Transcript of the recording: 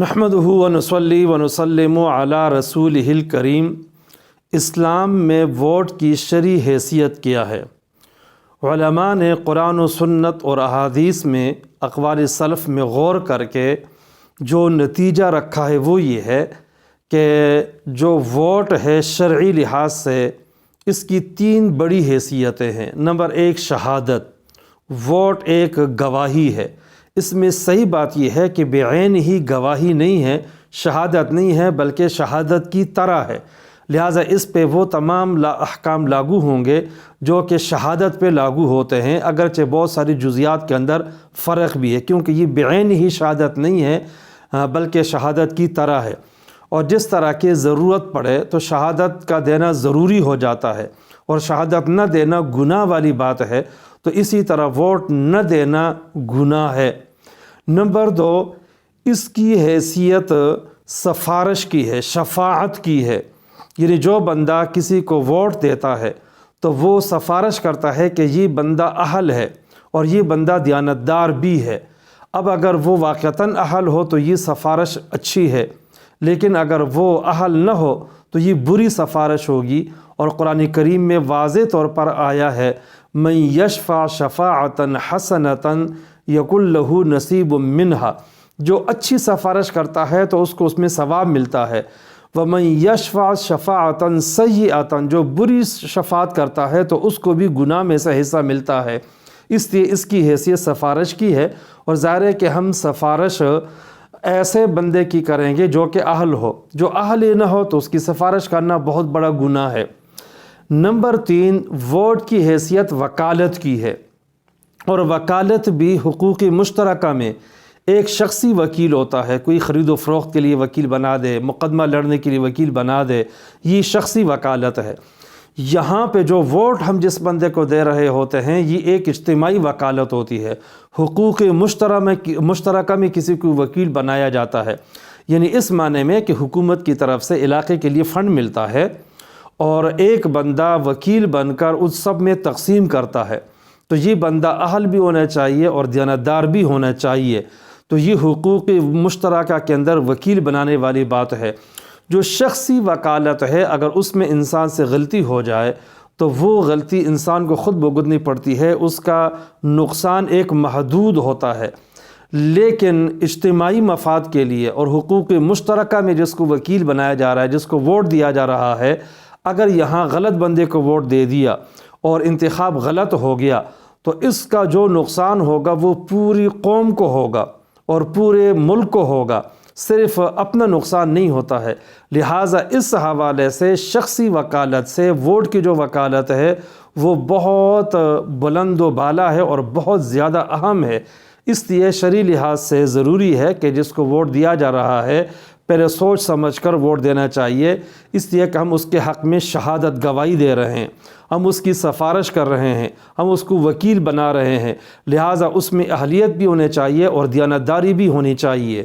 نحمدہ و نصلی و نسلم علی رسولہ کریم۔ اسلام میں ووٹ کی شرعی حیثیت کیا ہے؟ علماء نے قرآن و سنت اور احادیث میں اقوال سلف میں غور کر کے جو نتیجہ رکھا ہے وہ یہ ہے کہ جو ووٹ ہے شرعی لحاظ سے اس کی 3 بڑی حیثیتیں ہیں۔ نمبر 1 شہادت۔ ووٹ ایک گواہی ہے۔ اس میں صحیح بات یہ ہے کہ بعین ہی گواہی نہیں ہے، شہادت نہیں ہے، بلکہ شہادت کی طرح ہے، لہٰذا اس پہ وہ تمام احکام لاگو ہوں گے جو کہ شہادت پہ لاگو ہوتے ہیں، اگرچہ بہت ساری جزیات کے اندر فرق بھی ہے، کیونکہ یہ بعین ہی شہادت نہیں ہے بلکہ شہادت کی طرح ہے، اور جس طرح کی ضرورت پڑے تو شہادت کا دینا ضروری ہو جاتا ہے، اور شہادت نہ دینا گناہ والی بات ہے، تو اسی طرح ووٹ نہ دینا گناہ ہے۔ نمبر 2 اس کی حیثیت سفارش کی ہے، شفاعت کی ہے، یعنی جو بندہ کسی کو ووٹ دیتا ہے تو وہ سفارش کرتا ہے کہ یہ بندہ اہل ہے اور یہ بندہ دیانتدار بھی ہے۔ اب اگر وہ واقعتاً اہل ہو تو یہ سفارش اچھی ہے، لیکن اگر وہ اہل نہ ہو تو یہ بری سفارش ہوگی، اور قرآن کریم میں واضح طور پر آیا ہے من یشفع شفاعتا حسنتا یکن لہ نصیب منہا، جو اچھی سفارش کرتا ہے تو اس کو اس میں ثواب ملتا ہے، ومن یشفع شفاعتا سیئتا، جو بری شفاعت کرتا ہے تو اس کو بھی گناہ میں سے حصہ ملتا ہے۔ اس لیے اس کی حیثیت سفارش کی ہے، اور ظاہر ہے کہ ہم سفارش ایسے بندے کی کریں گے جو کہ اہل ہو، جو اہل ہی نہ ہو تو اس کی سفارش کرنا بہت بڑا گناہ ہے۔ نمبر 3 ووٹ کی حیثیت وکالت کی ہے، اور وکالت بھی حقوق مشترکہ میں ایک شخصی وکیل ہوتا ہے، کوئی خرید و فروخت کے لیے وکیل بنا دے، مقدمہ لڑنے کے لیے وکیل بنا دے، یہ شخصی وکالت ہے۔ یہاں پہ جو ووٹ ہم جس بندے کو دے رہے ہوتے ہیں یہ ایک اجتماعی وکالت ہوتی ہے، حقوق مشترکہ میں کسی کو وکیل بنایا جاتا ہے، یعنی اس معنی میں کہ حکومت کی طرف سے علاقے کے لیے فنڈ ملتا ہے اور ایک بندہ وکیل بن کر اس سب میں تقسیم کرتا ہے، تو یہ بندہ اہل بھی ہونا چاہیے اور دیانتدار بھی ہونا چاہیے، تو یہ حقوق مشترکہ کے اندر وکیل بنانے والی بات ہے۔ جو شخصی وکالت ہے اگر اس میں انسان سے غلطی ہو جائے تو وہ غلطی انسان کو خود بھگتنی پڑتی ہے، اس کا نقصان ایک محدود ہوتا ہے، لیکن اجتماعی مفاد کے لیے اور حقوق مشترکہ میں جس کو وکیل بنایا جا رہا ہے، جس کو ووٹ دیا جا رہا ہے، اگر یہاں غلط بندے کو ووٹ دے دیا اور انتخاب غلط ہو گیا تو اس کا جو نقصان ہوگا وہ پوری قوم کو ہوگا اور پورے ملک کو ہوگا، صرف اپنا نقصان نہیں ہوتا ہے۔ لہٰذا اس حوالے سے شخصی وکالت سے ووٹ کی جو وکالت ہے وہ بہت بلند و بالا ہے اور بہت زیادہ اہم ہے، اس لیے شرعی لحاظ سے ضروری ہے کہ جس کو ووٹ دیا جا رہا ہے پہلے سوچ سمجھ کر ووٹ دینا چاہیے، اس لیے کہ ہم اس کے حق میں شہادت گواہی دے رہے ہیں، ہم اس کی سفارش کر رہے ہیں، ہم اس کو وکیل بنا رہے ہیں، لہٰذا اس میں اہلیت بھی ہونے چاہیے اور دیانتداری بھی ہونی چاہیے۔